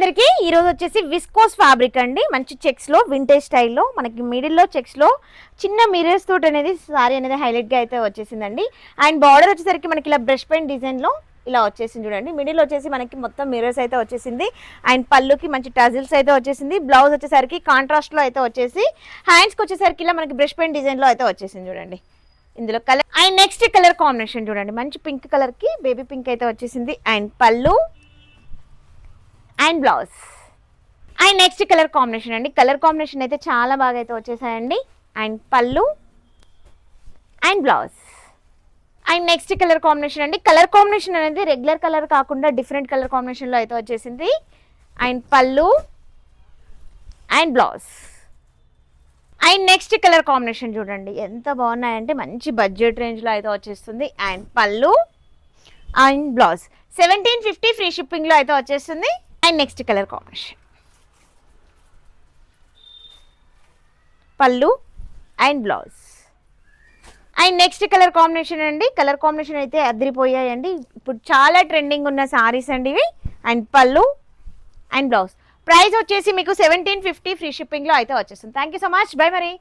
అందరికి ఈ రోజు వచ్చేసి విస్కోస్ ఫ్యాబ్రిక్ అండి. మంచి చెక్స్ లో వింటేజ్ స్టైల్లో మనకి మిడిల్ లో చెక్స్ లో చిన్న మిరర్స్ తోటి అనేది సారీ అనేది హైలైట్ గా అయితే వచ్చేసిందండి. అండ్ బార్డర్ వచ్చేసరికి మనకి ఇలా బ్రష్ పెయింట్ డిజైన్ లో ఇలా వచ్చేసింది చూడండి. మిడిల్ వచ్చేసి మనకి మొత్తం మిరర్స్ అయితే వచ్చేసింది. అండ్ పళ్ళుకి మంచి టజిల్స్ అయితే వచ్చేసింది. బ్లౌజ్ వచ్చేసరికి కాంట్రాస్ట్ లో అయితే వచ్చేసి హ్యాండ్స్ కి వచ్చేసరికి ఇలా మనకి బ్రష్ పెయింట్ డిజైన్ లో అయితే వచ్చేసింది చూడండి. ఇందులో colour and next colour combination చూడండి. మంచి పింక్ కలర్ కి బేబీ పింక్ అయితే వచ్చేసింది. అండ్ పళ్ళు and blouse and next colour combination అండి. కలర్ కాంబినేషన్ అయితే చాలా బాగా అయితే వచ్చేసాయండి. అండ్ పళ్ళు and blouse and next colour combination అండి. కలర్ కాంబినేషన్ అనేది రెగ్యులర్ కలర్ కాకుండా డిఫరెంట్ కలర్ కాంబినేషన్లో అయితే వచ్చేసింది. అండ్ పళ్ళు and blouse and next colour combination చూడండి ఎంత బాగున్నాయంటే మంచి బడ్జెట్ రేంజ్లో అయితే వచ్చేస్తుంది. అండ్ పళ్ళు అండ్ బ్లౌజ్ 1750 ఫ్రీ షిప్పింగ్లో అయితే వచ్చేస్తుంది. అండ్ నెక్స్ట్ కలర్ కాంబినేషన్ పళ్ళు and blouse and next colour combination అండి. కలర్ కాంబినేషన్ అయితే అదిరిపోయాయండి. ఇప్పుడు చాలా ట్రెండింగ్ ఉన్న సారీస్ అండి ఇవి. అండ్ పళ్ళు అండ్ బ్లౌజ్ ప్రైస్ వచ్చేసి మీకు 1750 ఫ్రీ షిప్పింగ్లో అయితే వచ్చేస్తుంది. Thank you so much. By మరి.